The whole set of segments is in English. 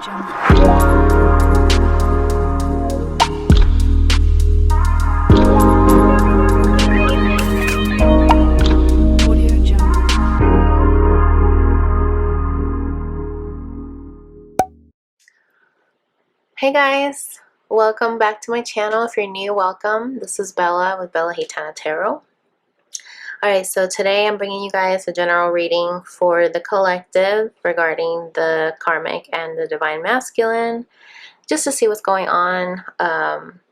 Hey guys, welcome back to my channel. If you're new, welcome. This is Bella with Bella Gitana Tarot. Alright, so today I'm bringing you guys a general reading for the collective regarding the karmic and the divine masculine, just to see what's going on.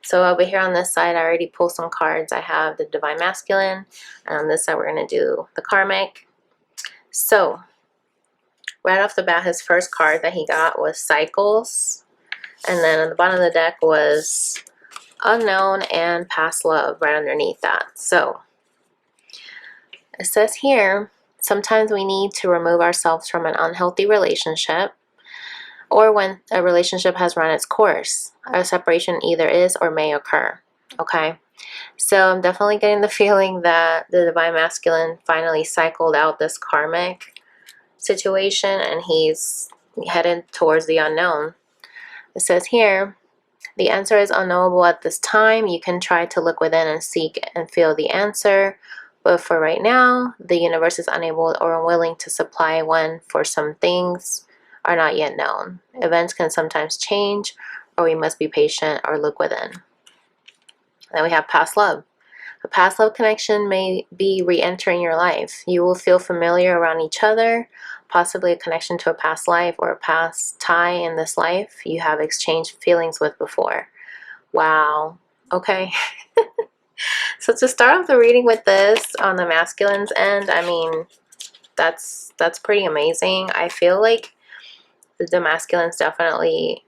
So over here on this side, I already pulled some cards. I have the divine masculine, and on this side we're going to do the karmic. So right off the bat, his first card that he got was Cycles. And then on the bottom of the deck was Unknown and Past Love right underneath that. So it says here, sometimes we need to remove ourselves from an unhealthy relationship, or when a relationship has run its course. A separation either is or may occur. Okay? So I'm definitely getting the feeling that the divine masculine finally cycled out this karmic situation and he's headed towards the unknown. It says here, the answer is unknowable at this time. You can try to look within and seek and feel the answer, but for right now, the universe is unable or unwilling to supply one, for some things are not yet known. Events can sometimes change, or we must be patient or look within. Then we have past love. A past love connection may be re-entering your life. You will feel familiar around each other, possibly a connection to a past life or a past tie in this life you have exchanged feelings with before. Wow. Okay. So to start off the reading with this on the masculine's end, I mean, that's pretty amazing. I feel like the masculine's definitely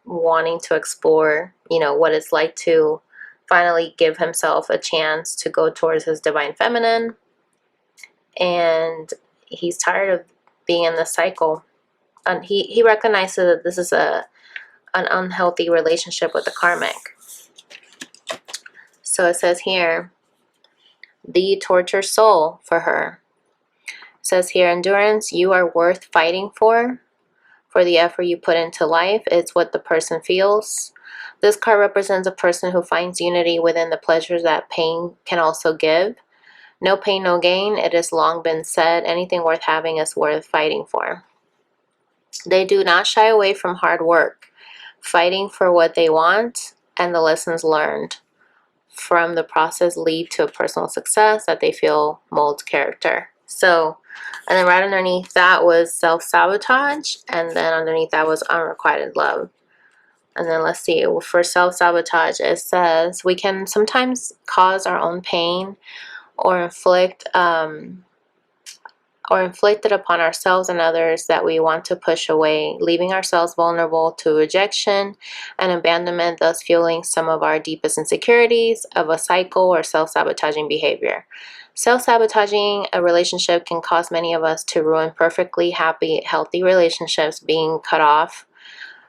wanting to explore, you know, what it's like to finally give himself a chance to go towards his divine feminine, and he's tired of being in this cycle. And he recognizes that this is an unhealthy relationship with the karmic. So it says here, the tortured soul for her. It says here, endurance, you are worth fighting for the effort you put into life. It's what the person feels. This card represents a person who finds unity within the pleasures that pain can also give. No pain, no gain. It has long been said, anything worth having is worth fighting for. They do not shy away from hard work, fighting for what they want, and the lessons learned from the process lead to a personal success that they feel molds character. So, and then right underneath that was self-sabotage, and then underneath that was unrequited love. And then let's see, for self-sabotage, it says we can sometimes cause our own pain or inflict it upon ourselves and others that we want to push away, leaving ourselves vulnerable to rejection and abandonment, thus fueling some of our deepest insecurities of a cycle or self-sabotaging behavior. Self-sabotaging a relationship can cause many of us to ruin perfectly happy, healthy relationships, being cut off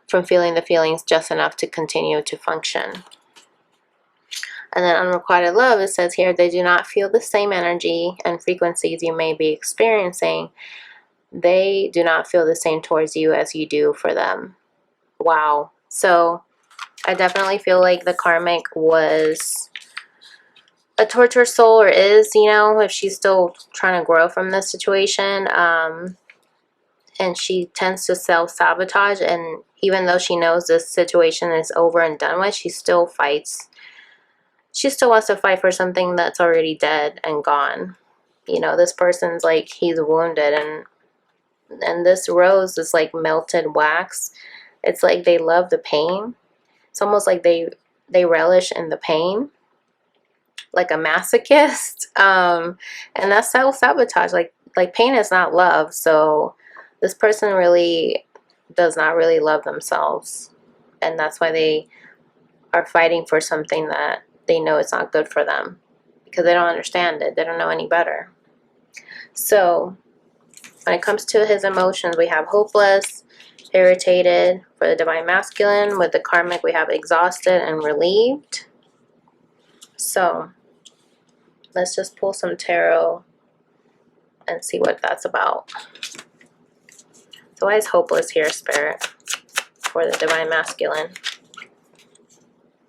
from feeling the feelings just enough to continue to function. And then unrequited love, it says here, they do not feel the same energy and frequencies you may be experiencing. They do not feel the same towards you as you do for them. Wow. So I definitely feel like the karmic was a tortured soul, or is, you know, if she's still trying to grow from this situation. And she tends to self-sabotage, and even though she knows this situation is over and done with, she still fights. She still wants to fight for something that's already dead and gone. You know, this person's like, he's wounded, and this rose is like melted wax. It's like they love the pain. It's almost like they relish in the pain, like a masochist. And that's self-sabotage. Like pain is not love. So this person really does not really love themselves, and that's why they are fighting for something that they know it's not good for them, because they don't understand it. They don't know any better. So when it comes to his emotions, we have hopeless, irritated for the divine masculine. With the karmic, we have exhausted and relieved. So let's just pull some tarot and see what that's about. So why is hopeless here, Spirit? for the Divine Masculine.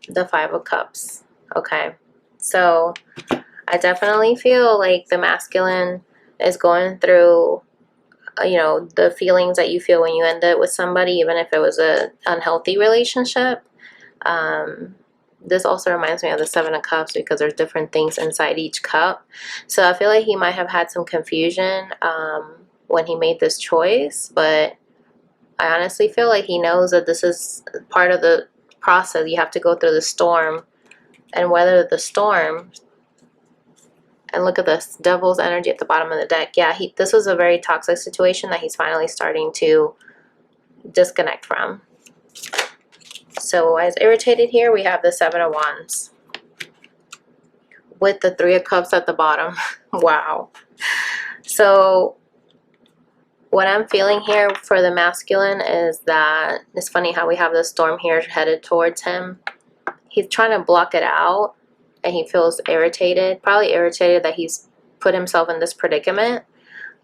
The Five of Cups. Okay. So I definitely feel like the masculine is going through, you know, the feelings that you feel when you end it with somebody, even if it was a unhealthy relationship. This also reminds me of the Seven of Cups because there's different things inside each cup. So I feel like he might have had some confusion when he made this choice, but I honestly feel like he knows that this is part of the process. You have to go through the storm and weather the storm. And look at this, Devil's energy at the bottom of the deck. Yeah, this was a very toxic situation that he's finally starting to disconnect from. So as irritated here, we have the Seven of Wands with the Three of Cups at the bottom. Wow. So what I'm feeling here for the masculine is that it's funny how we have the storm here headed towards him. He's trying to block it out and he feels irritated, probably irritated that he's put himself in this predicament.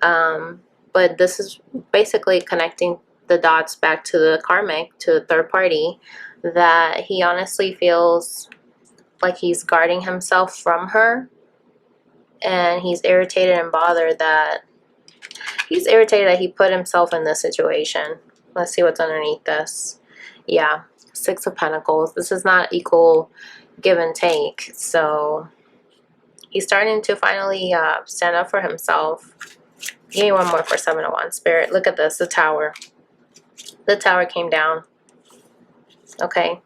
But this is basically connecting the dots back to the karmic, to the third party, that he honestly feels like he's guarding himself from her, and he's irritated and bothered that he put himself in this situation. Let's see what's underneath this. Yeah, Six of Pentacles. This is not equal give and take, so he's starting to finally stand up for himself. Give me one more for Seven of Wands, Spirit. Look at this, the Tower. The Tower came down. Okay.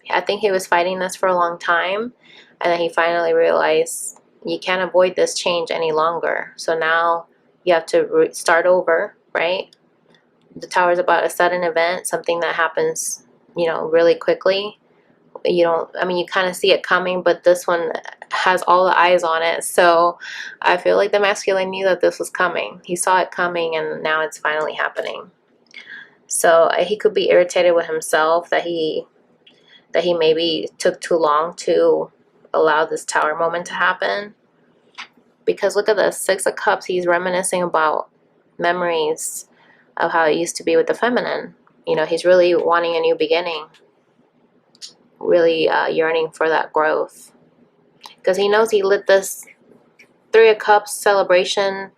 I think he was fighting this for a long time, and then he finally realized you can't avoid this change any longer. So now you have to start over, right? The Tower is about a sudden event, something that happens, you know, really quickly. You don't, I mean, you kind of see it coming, but this one has all the eyes on it. So I feel like the masculine knew that this was coming. He saw it coming, and now it's finally happening. So he could be irritated with himself that he maybe took too long to allow this Tower moment to happen. Because look at this, Six of Cups, he's reminiscing about memories of how it used to be with the feminine. You know, he's really wanting a new beginning. Really yearning for that growth. Because he knows he lit this Three of Cups celebration,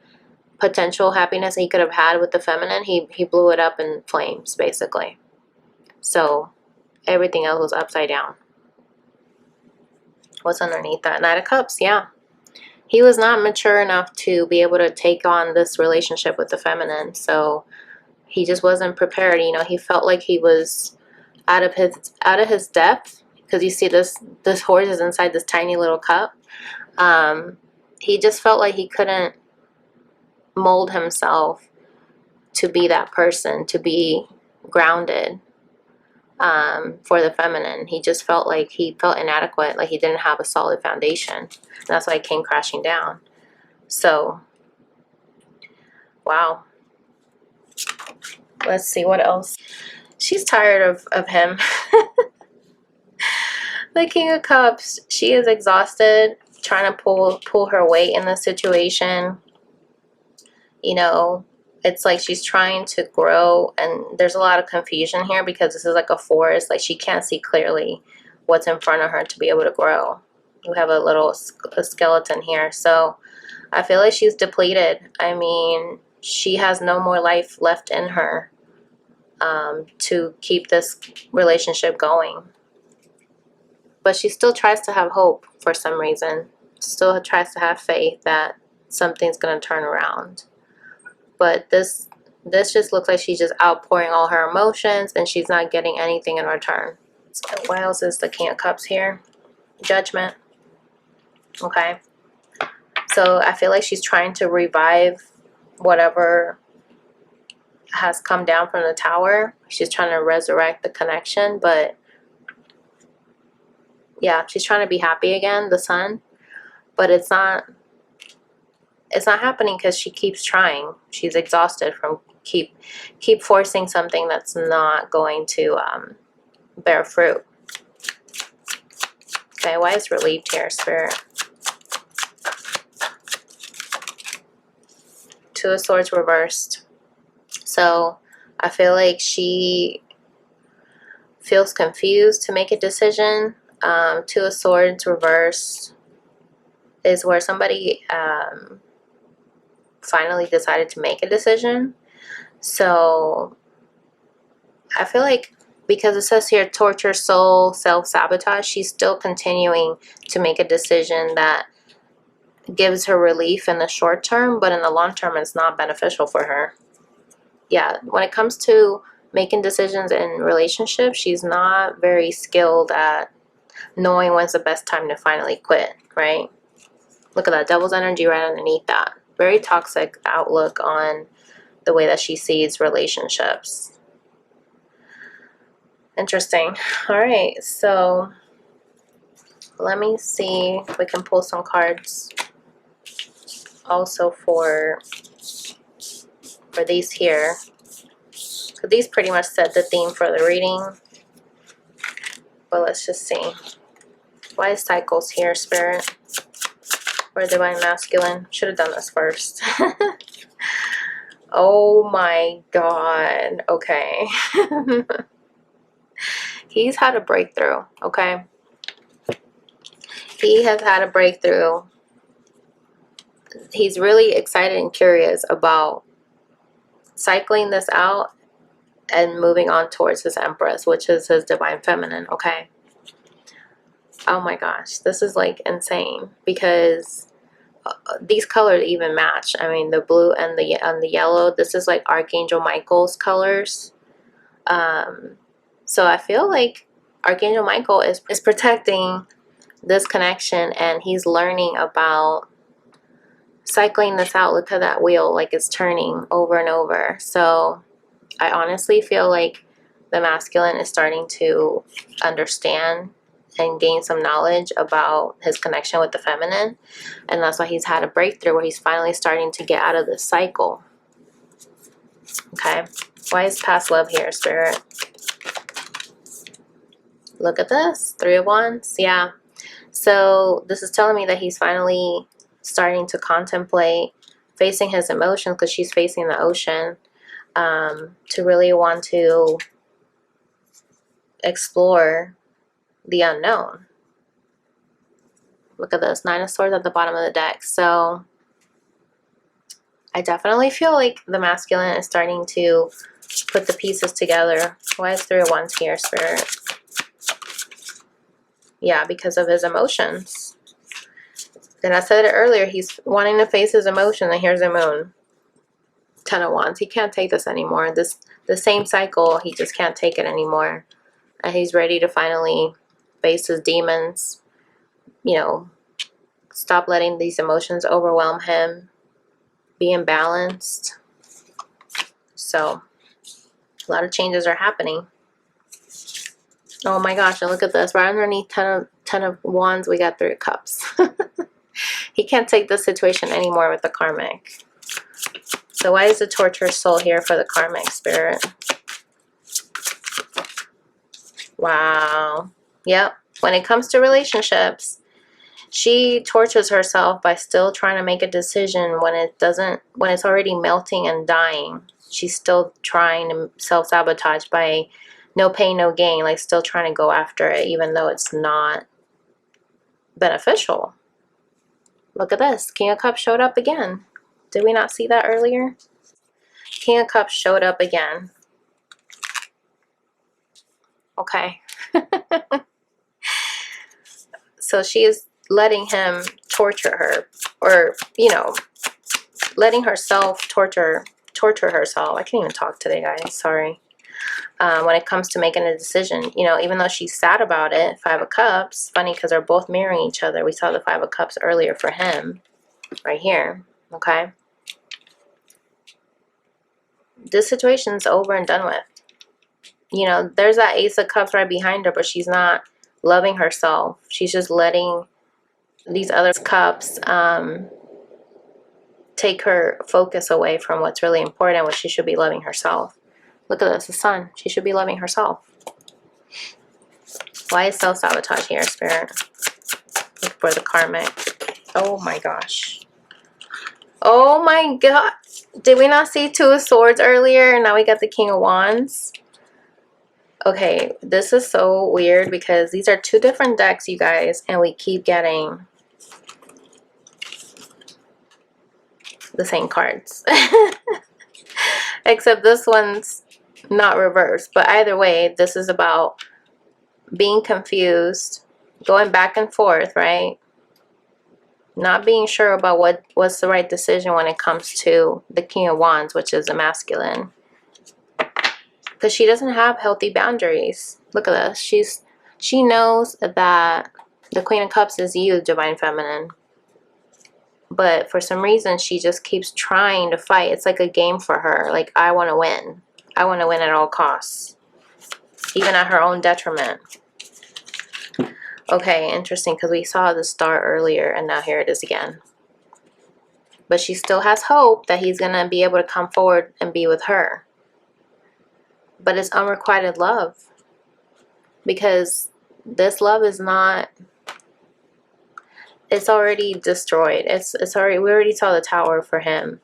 potential happiness he could have had with the feminine. He blew it up in flames, basically. So everything else was upside down. What's underneath that? Knight of Cups, yeah. He was not mature enough to be able to take on this relationship with the feminine. So he just wasn't prepared. You know, he felt like he was out of his depth, because you see this horse is inside this tiny little cup. He just felt like he couldn't mold himself to be that person, to be grounded for the feminine. He just felt like he felt inadequate, like he didn't have a solid foundation. And that's why it came crashing down. So, wow. Let's see what else. She's tired of him. The King of Cups, she is exhausted, trying to pull her weight in this situation. You know, it's like she's trying to grow, and there's a lot of confusion here because this is like a forest. Like she can't see clearly what's in front of her to be able to grow. We have a skeleton here. So I feel like she's depleted. I mean, she has no more life left in her to keep this relationship going. But she still tries to have hope for some reason. Still tries to have faith that something's going to turn around. But this just looks like she's just outpouring all her emotions, and she's not getting anything in return. So what else is the King of Cups here? Judgment. Okay. So I feel like she's trying to revive whatever has come down from the Tower. She's trying to resurrect the connection, but yeah, she's trying to be happy again, the Sun. But it's not happening because she keeps trying. She's exhausted from keep forcing something that's not going to bear fruit. Okay, why is relieved here, Spirit? Two of Swords reversed. So I feel like she feels confused to make a decision. Two of Swords reversed is where somebody finally decided to make a decision. So I feel like because it says here torture, soul, self-sabotage, she's still continuing to make a decision that gives her relief in the short term, but in the long term it's not beneficial for her. Yeah, when it comes to making decisions in relationships, she's not very skilled at knowing when's the best time to finally quit, right? Look at that, Devil's energy right underneath that. Very toxic outlook on the way that she sees relationships. Interesting. All right, so let me see if we can pull some cards also for these here. So these pretty much set the theme for the reading. But let's just see. Why is cycles here, Spirit? Or Divine Masculine? Should have done this first. Oh my God. Okay. He's had a breakthrough, okay? He has had a breakthrough. He's really excited and curious about cycling this out and moving on towards his Empress, which is his Divine Feminine, okay? Oh my gosh, this is like insane because these colors even match. I mean, the blue and the yellow, this is like Archangel Michael's colors. So I feel like Archangel Michael is protecting this connection, and he's learning about cycling this out. Look at that wheel, like it's turning over and over. So I honestly feel like the masculine is starting to understand and gain some knowledge about his connection with the feminine, and that's why he's had a breakthrough where he's finally starting to get out of this cycle. Okay, why is past love here, Spirit? Look at this, Three of Wands. Yeah, so this is telling me that he's finally starting to contemplate facing his emotions, because she's facing the ocean, to really want to explore the unknown. Look at this, Nine of Swords at the bottom of the deck. So I definitely feel like the masculine is starting to put the pieces together. Why is Three of Wands here, Spirit? Yeah, because of his emotions. And I said it earlier, he's wanting to face his emotion, and here's the moon. Ten of Wands. He can't take this anymore. The same cycle, he just can't take it anymore. And he's ready to finally face his demons. You know, stop letting these emotions overwhelm him. Be imbalanced. So, a lot of changes are happening. Oh my gosh, and look at this. Right underneath Ten of Wands, we got Three of Cups. He can't take this situation anymore with the karmic. So why is the torturous soul here for the karmic, Spirit? Wow. Yep. When it comes to relationships, she tortures herself by still trying to make a decision when it's already melting and dying. She's still trying to self-sabotage by no pain, no gain, like still trying to go after it, even though it's not beneficial. Look at this. King of Cups showed up again. Did we not see that earlier? King of Cups showed up again. Okay. So she is letting him torture her, or, you know, letting herself torture herself. I can't even talk today, guys. Sorry. When it comes to making a decision, you know, even though she's sad about it, Five of Cups, funny because they're both mirroring each other. We saw the Five of Cups earlier for him, right here, okay? This situation's over and done with. You know, there's that Ace of Cups right behind her, but she's not loving herself. She's just letting these other cups take her focus away from what's really important, what she should be loving herself. Look at this, the Sun. She should be loving herself. Why is self-sabotage here, Spirit? Look for the karmic. Oh my gosh. Oh my God. Did we not see Two of Swords earlier? And now we got the King of Wands. Okay, this is so weird because these are two different decks, you guys, and we keep getting the same cards. Except this one's not reversed. But either way, this is about being confused, going back and forth, right? Not being sure about what's the right decision when it comes to the King of Wands, which is a masculine. Because she doesn't have healthy boundaries. Look at this. She knows that the Queen of Cups is you, Divine Feminine. But for some reason, she just keeps trying to fight. It's like a game for her. Like, I want to win. I want to win at all costs. Even at her own detriment. Okay, interesting, because we saw the star earlier, and now here it is again. But she still has hope that he's going to be able to come forward and be with her. But it's unrequited love. Because this love is not... It's already destroyed. It's already... We already saw the tower for him.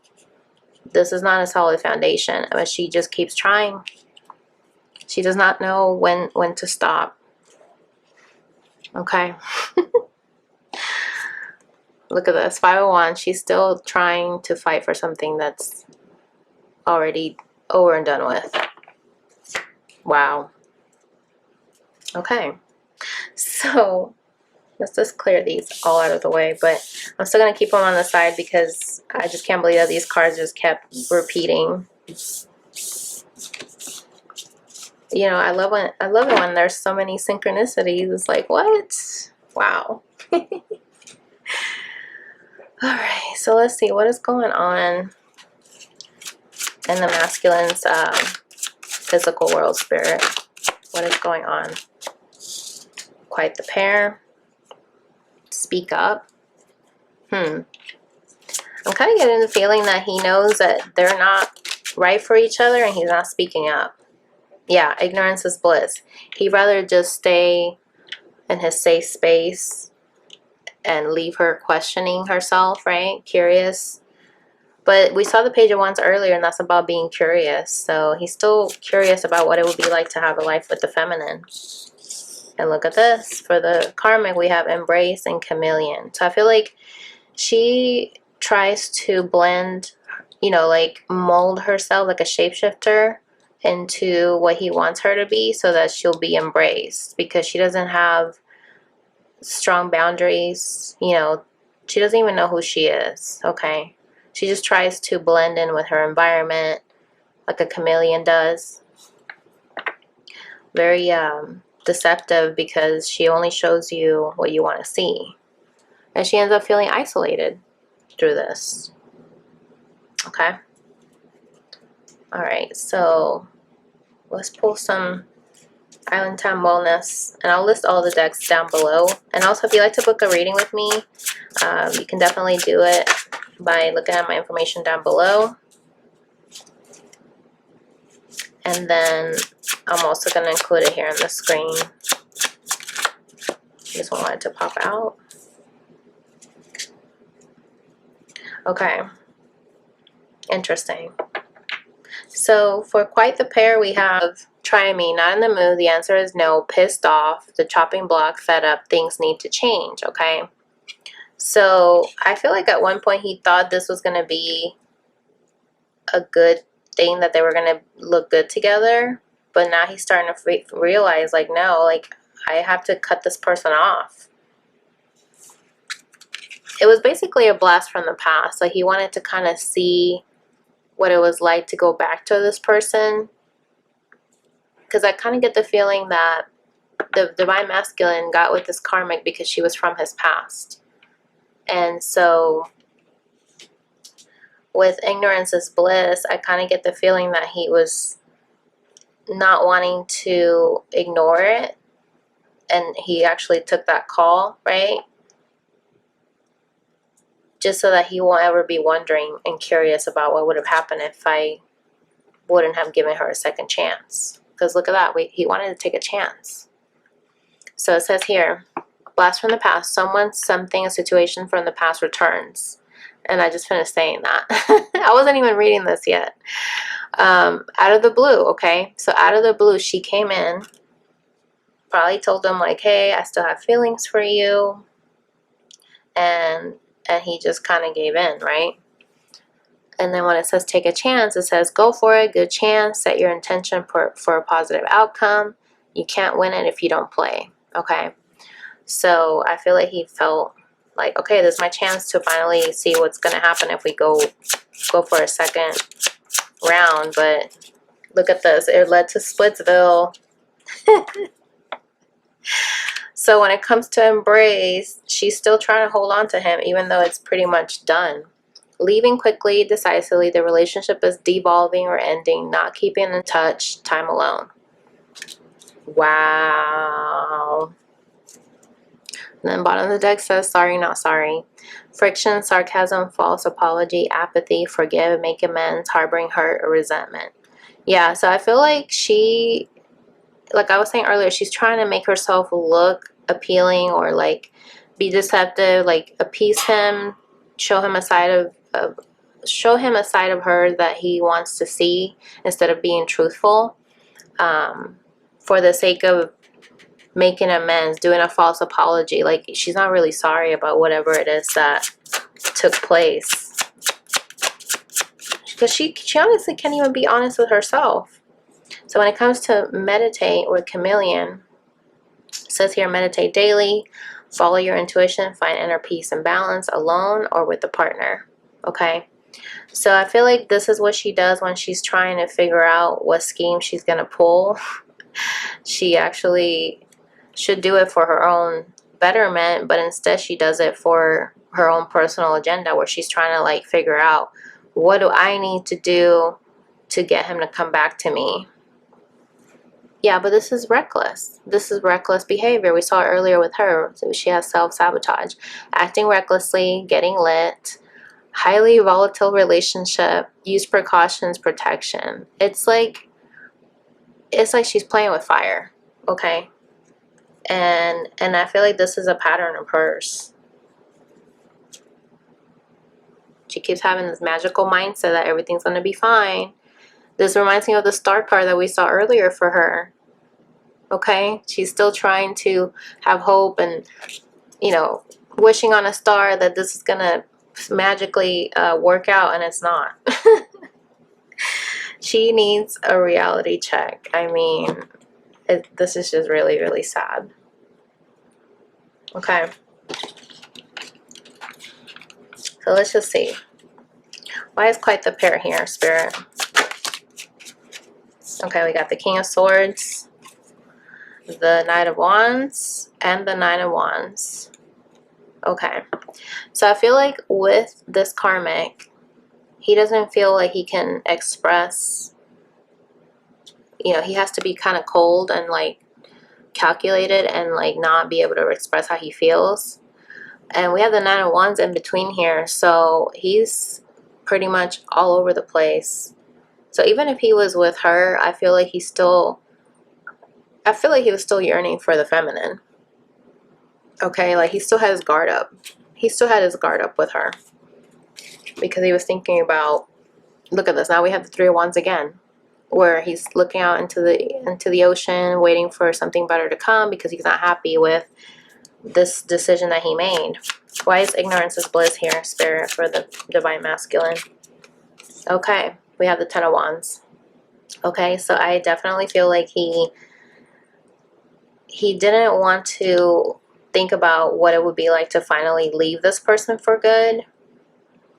This is not a solid foundation. But she just keeps trying. She does not know when to stop. Okay. Look at this. 501. She's still trying to fight for something that's already over and done with. Wow. Okay. So, let's just clear these all out of the way. But I'm still going to keep them on the side because I just can't believe that these cards just kept repeating. You know, I love it when there's so many synchronicities. It's like, what? Wow. Alright, so let's see what is going on in the masculine's physical world, spirit. What is going on? Quite the pair. Speak up. I'm kind of getting the feeling that he knows that they're not right for each other and he's not speaking up. Yeah, ignorance is bliss. He'd rather just stay in his safe space and leave her questioning herself, right? Curious. But we saw the Page of Wands earlier, and that's about being curious. So he's still curious about what it would be like to have a life with the feminine. And look at this. For the karmic, we have embrace and chameleon. So I feel like she tries to blend, you know, like mold herself like a shapeshifter into what he wants her to be so that she'll be embraced, because she doesn't have strong boundaries. You know, she doesn't even know who she is. Okay, she just tries to blend in with her environment like a chameleon does. Very deceptive, because she only shows you what you want to see, and she ends up feeling isolated through this. Okay. Alright, so let's pull some Island Time Wellness, and I'll list all the decks down below. And also, if you'd like to book a reading with me, you can definitely do it by looking at my information down below. And then I'm also going to include it here on the screen. Just want it to pop out. Okay. Interesting. So for quite the pair, we have try me, not in the mood. The answer is no. Pissed off, the chopping block, fed up, things need to change. Okay. So I feel like at one point he thought this was going to be a good thing, that they were going to look good together. But now he's starting to realize, like, no, like, I have to cut this person off. It was basically a blast from the past. Like, he wanted to kind of see what it was like to go back to this person. Because I kind of get the feeling that the Divine Masculine got with this karmic because she was from his past. And so with ignorance is bliss, I kind of get the feeling that he was not wanting to ignore it. And he actually took that call, right? Just so that he won't ever be wondering and curious about what would have happened if I wouldn't have given her a second chance. Because look at that, he wanted to take a chance. So it says here, blast from the past, someone, something, a situation from the past returns. And I just finished saying that. I wasn't even reading this yet. Out of the blue, okay? So out of the blue, she came in, probably told him like, hey, I still have feelings for you. And he just kind of gave in, right? And then when it says take a chance, it says go for it, good chance, set your intention for a positive outcome. You can't win it if you don't play, okay? So I feel like he felt like, okay, this is my chance to finally see what's going to happen if we go for a second round. But look at this. It led to Splitsville. So when it comes to embrace, she's still trying to hold on to him, even though it's pretty much done. Leaving quickly, decisively, the relationship is devolving or ending, not keeping in touch, time alone. Wow. And then bottom of the deck says, sorry, not sorry. Friction, sarcasm, false apology, apathy, forgive, make amends, harboring hurt or resentment. Yeah, so I feel like she, like I was saying earlier, she's trying to make herself look appealing or like be deceptive, like appease him, show him a side of her that he wants to see instead of being truthful, for the sake of making amends, doing a false apology. Like she's not really sorry about whatever it is that took place, because she honestly can't even be honest with herself. So when it comes to meditate or chameleon, it says here, meditate daily, follow your intuition, find inner peace and balance alone or with a partner. Okay, so I feel like this is what she does when she's trying to figure out what scheme she's gonna pull. She actually should do it for her own betterment, but instead she does it for her own personal agenda, where she's trying to like figure out, what do I need to do to get him to come back to me? Yeah, but this is reckless. This is reckless behavior. We saw it earlier with her. So she has self-sabotage, acting recklessly, getting lit, highly volatile relationship, use precautions, protection. It's like she's playing with fire, okay? And I feel like this is a pattern of hers. She keeps having this magical mindset that everything's going to be fine. This reminds me of the star card that we saw earlier for her. Okay? She's still trying to have hope and, you know, wishing on a star that this is going to magically work out, and it's not. She needs a reality check. I mean, this is just really, really sad. Okay. So let's just see. Why is quite the pair here, Spirit? Okay, we got the King of Swords, the Knight of Wands, and the Nine of Wands. Okay. So I feel like with this karmic, he doesn't feel like he can express, you know, he has to be kind of cold and like calculated and like not be able to express how he feels. And we have the Nine of Wands in between here, so he's pretty much all over the place. So even if he was with her, I feel like he was still yearning for the feminine. Okay, like he still had his guard up. He still had his guard up with her, because he was thinking about, look at this, now we have the Three of Wands again, where he's looking out into the ocean, waiting for something better to come because he's not happy with this decision that he made. Why is ignorance is bliss here, Spirit, for the Divine Masculine? Okay, we have the Ten of Wands. Okay, so I definitely feel like he didn't want to think about what it would be like to finally leave this person for good.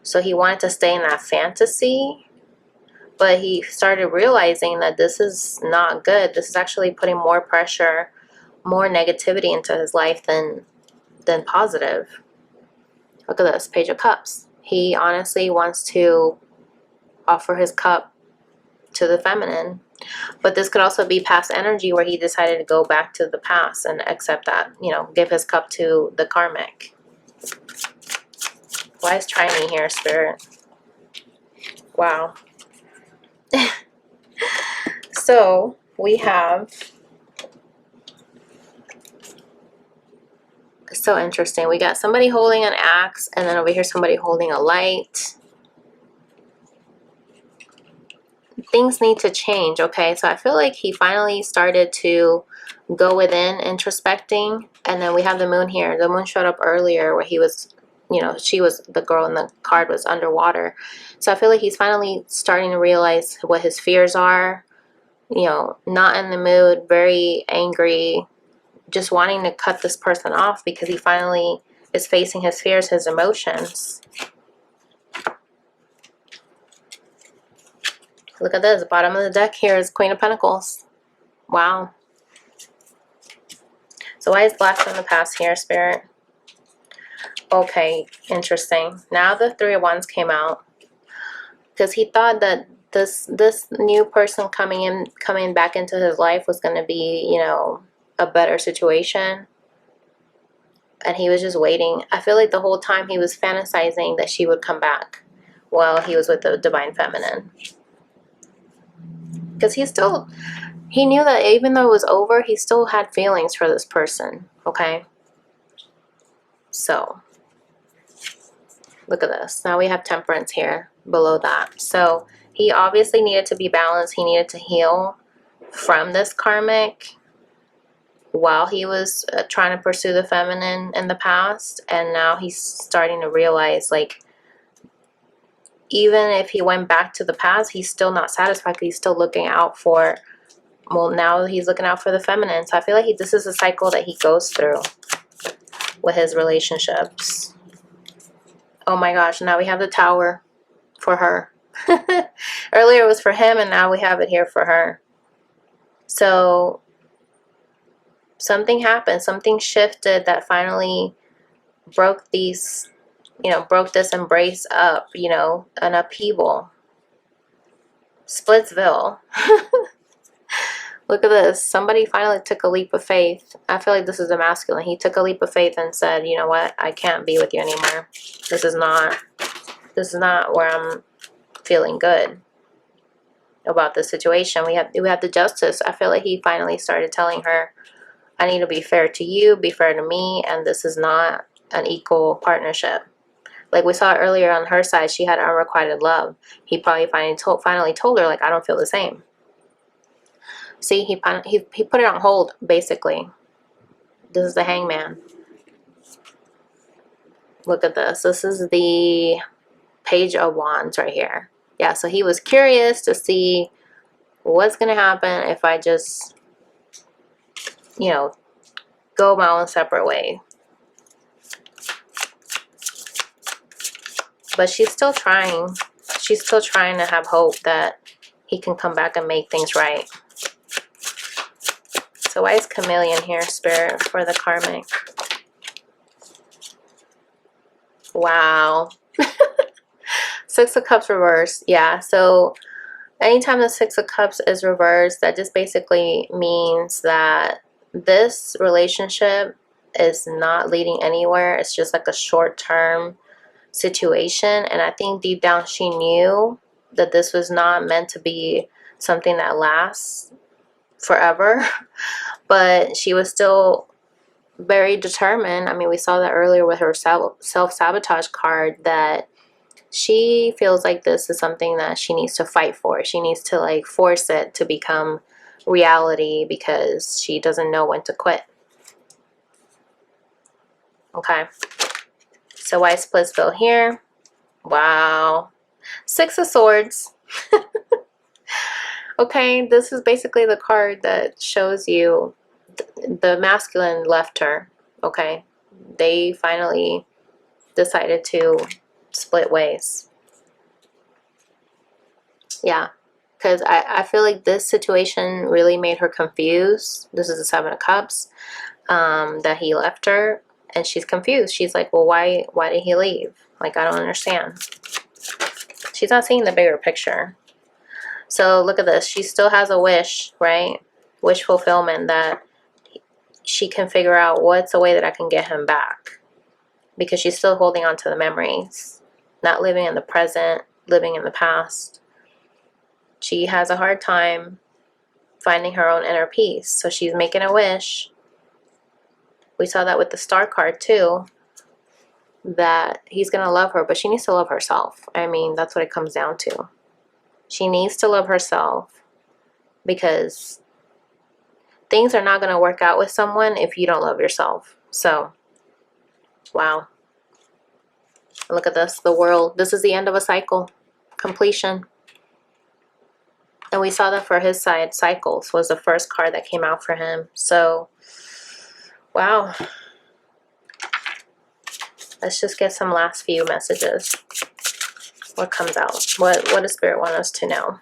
So he wanted to stay in that fantasy, but he started realizing that this is not good. This is actually putting more pressure, more negativity into his life than positive. Look at this, Page of Cups. He honestly wants to offer his cup to the feminine, but this could also be past energy where he decided to go back to the past and accept that, you know, give his cup to the karmic. Why is try me here, Spirit? Wow. So we have, so interesting, we got somebody holding an axe, and then over here somebody holding a light. things need to change, okay? So I feel like he finally started to go within, introspecting. And then we have the moon here. The moon showed up earlier where he was, you know, she was, the girl in the card was underwater. So I feel like he's finally starting to realize what his fears are, you know, not in the mood, very angry, just wanting to cut this person off because he finally is facing his fears, his emotions. Look at this. Bottom of the deck here is Queen of Pentacles. Wow. So why is blast from the past here, Spirit? Okay, interesting. Now the Three of Wands came out because he thought that this new person coming back into his life was going to be, you know, a better situation. And he was just waiting. I feel like the whole time he was fantasizing that she would come back while he was with the Divine Feminine. Because he knew that even though it was over, he still had feelings for this person, okay? So, look at this. Now we have Temperance here below that. So, he obviously needed to be balanced. He needed to heal from this karmic while he was trying to pursue the feminine in the past. And now he's starting to realize, like, even if he went back to the past, he's still not satisfied because he's still looking out for, well, now he's looking out for the feminine. So I feel like this is a cycle that he goes through with his relationships. Oh my gosh, now we have the Tower for her. Earlier it was for him, and now we have it here for her. So something happened, something shifted that finally broke these, you know, broke this embrace up, you know, an upheaval. Splitsville. Look at this. Somebody finally took a leap of faith. I feel like this is a masculine. He took a leap of faith and said, you know what? I can't be with you anymore. This is not where I'm feeling good about the situation. We have the Justice. I feel like he finally started telling her, I need to be fair to you, be fair to me, and this is not an equal partnership. Like we saw earlier on her side, she had unrequited love. He probably finally told her, like, I don't feel the same. See, he put it on hold, basically. This is the Hangman. Look at this. This is the Page of Wands right here. Yeah, so he was curious to see what's going to happen if I just, you know, go my own separate way. But she's still trying. She's still trying to have hope that he can come back and make things right. So why is Chameleon here, Spirit, for the karmic? Wow. Six of Cups reversed. Yeah, so anytime the Six of Cups is reversed, that just basically means that this relationship is not leading anywhere. It's just like a short-term situation. And I think deep down she knew that this was not meant to be something that lasts forever. But she was still very determined. I mean, we saw that earlier with her self-sabotage card, that she feels like this is something that she needs to fight for. She needs to, like, force it to become reality because she doesn't know when to quit. Okay. So why Splitsville here? Wow. Six of Swords. Okay, this is basically the card that shows you the masculine left her. Okay. They finally decided to split ways. Yeah. Because I feel like this situation really made her confused. This is the Seven of Cups. That he left her. And she's confused. She's like, well, why did he leave? Like, I don't understand. She's not seeing the bigger picture. So look at this. She still has a wish, right? Wish fulfillment, that she can figure out what's a way that I can get him back. Because she's still holding on to the memories. Not living in the present, living in the past. She has a hard time finding her own inner peace. So she's making a wish. We saw that with the Star card too. That he's going to love her, but she needs to love herself. I mean, that's what it comes down to. She needs to love herself, because things are not going to work out with someone if you don't love yourself. So, wow. Look at this. The world. This is the end of a cycle. Completion. And we saw that for his side. Cycles was the first card that came out for him. So, wow. Let's just get some last few messages. What comes out? What does Spirit want us to know?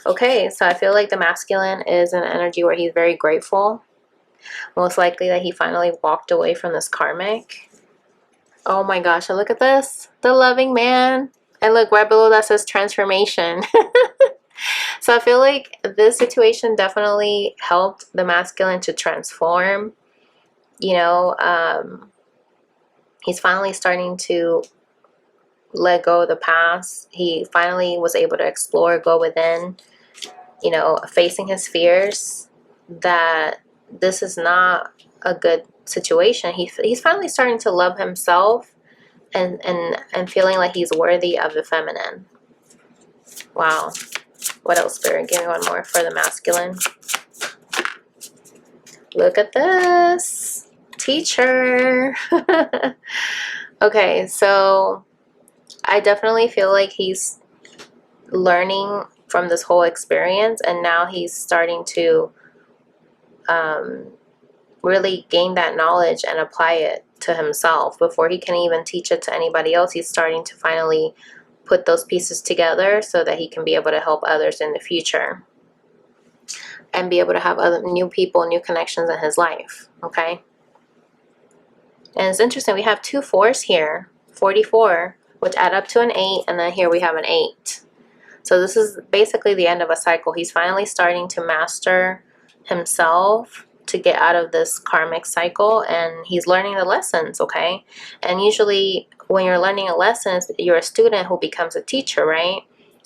Okay, so I feel like the masculine is an energy where he's very grateful. Most likely that he finally walked away from this karmic. Oh my gosh, and look at this. The loving man. And look, right below that says transformation. So I feel like this situation definitely helped the masculine to transform. You know, he's finally starting to let go of the past. He finally was able to explore, go within, you know, facing his fears that this is not a good situation. He's finally starting to love himself and feeling like he's worthy of the feminine. Wow. What else, Spirit? Give me one more for the masculine. Look at this. Teacher. Okay, so I definitely feel like he's learning from this whole experience, and now he's starting to really gain that knowledge and apply it to himself. Before he can even teach it to anybody else, he's starting to finally put those pieces together so that he can be able to help others in the future and be able to have other new people, new connections in his life. Okay, and it's interesting, we have 2 4s here, 44, which add up to an 8, and then here we have an 8. So this is basically the end of a cycle. He's finally starting to master himself to get out of this karmic cycle, and he's learning the lessons, okay? And usually when you're learning a lesson, you're a student who becomes a teacher, right?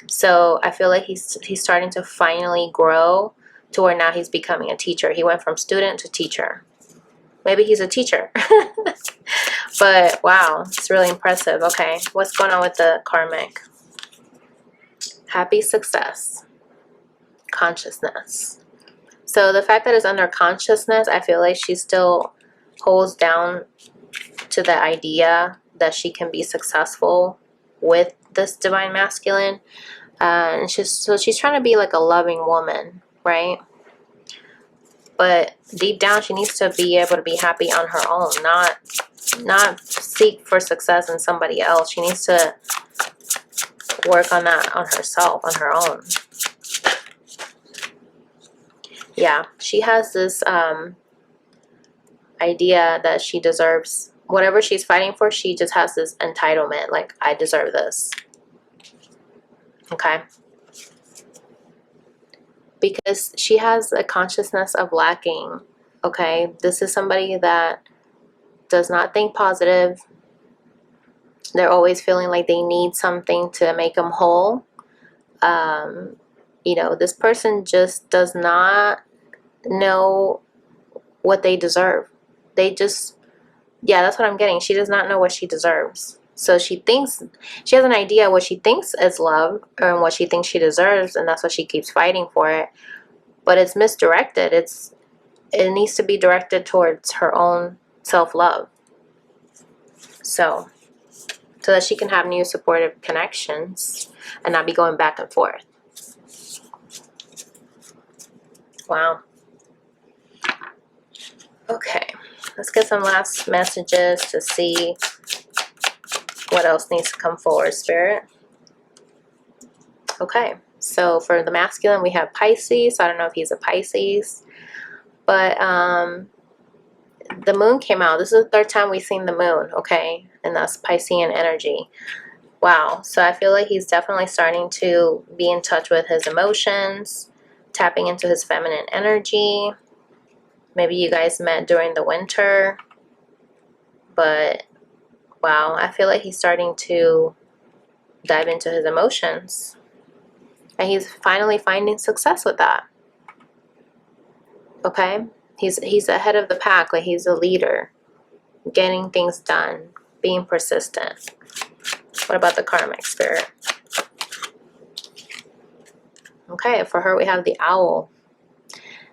So I feel like he's starting to finally grow to where now he's becoming a teacher. He went from student to teacher. Maybe he's a teacher. But wow, it's really impressive. Okay, what's going on with the karmic? Happy success. Consciousness. So the fact that it's under consciousness, I feel like she still holds down to the idea that she can be successful with this divine masculine. And she's trying to be like a loving woman, right? But deep down, she needs to be able to be happy on her own, not seek for success in somebody else. She needs to work on that on herself, on her own. Yeah, she has this idea that she deserves whatever she's fighting for. She just has this entitlement, like, I deserve this. Okay? Because she has a consciousness of lacking. Okay? This is somebody that does not think positive. They're always feeling like they need something to make them whole. You know, this person just does not know what they deserve. They just, yeah, that's what I'm getting. She does not know what she deserves. So she thinks, she has an idea what she thinks is love and what she thinks she deserves, and that's why she keeps fighting for it. But it's misdirected. It needs to be directed towards her own self-love. So that she can have new supportive connections and not be going back and forth. Wow. Okay, let's get some last messages to see what else needs to come forward, Spirit. Okay, so for the masculine, we have Pisces. I don't know if he's a Pisces, but the moon came out. This is the 3rd time we've seen the moon, okay? And that's Piscean energy. Wow, so I feel like he's definitely starting to be in touch with his emotions, tapping into his feminine energy. Maybe you guys met during the winter, but wow, I feel like he's starting to dive into his emotions. And he's finally finding success with that. Okay? He's ahead of the pack, like he's a leader, getting things done, being persistent. What about the karmic, Spirit? Okay, for her we have the Owl.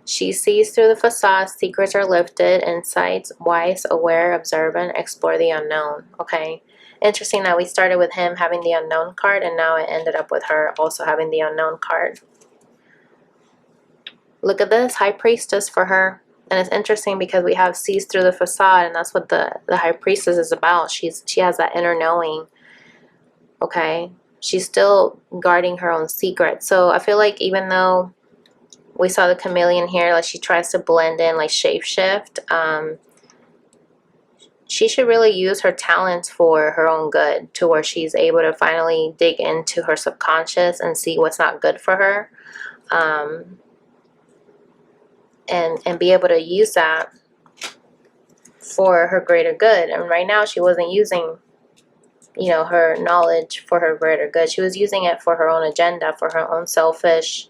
She sees through the facade, secrets are lifted, insights, wise, aware, observant, explore the unknown. Okay, interesting that we started with him having the Unknown card, and now it ended up with her also having the Unknown card. Look at this, High Priestess for her. And it's interesting because we have sees through the facade, and that's what the High Priestess is about. She has that inner knowing. Okay, she's still guarding her own secret. So I feel like even though we saw the chameleon here, like she tries to blend in, like shapeshift, she should really use her talents for her own good, to where she's able to finally dig into her subconscious and see what's not good for her, and be able to use that for her greater good. And right now she wasn't using, you know, her knowledge for her greater good. She was using it for her own agenda, for her own selfish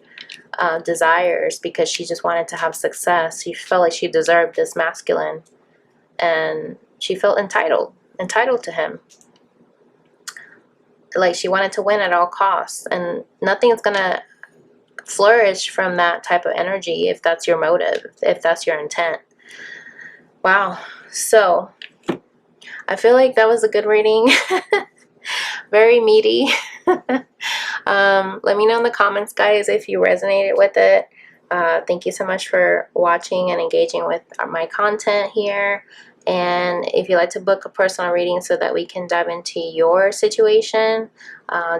desires, because she just wanted to have success. She felt like she deserved this masculine, and she felt entitled to him. Like she wanted to win at all costs, and nothing's gonna flourish from that type of energy if that's your motive, if that's your intent. Wow. So I feel like that was a good reading. Very meaty. Let me know in the comments, guys, if you resonated with it. Thank you so much for watching and engaging with my content here. And if you'd like to book a personal reading so that we can dive into your situation,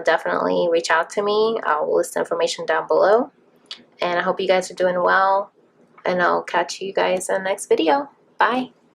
definitely reach out to me. I'll list the information down below. And I hope you guys are doing well. And I'll catch you guys in the next video. Bye.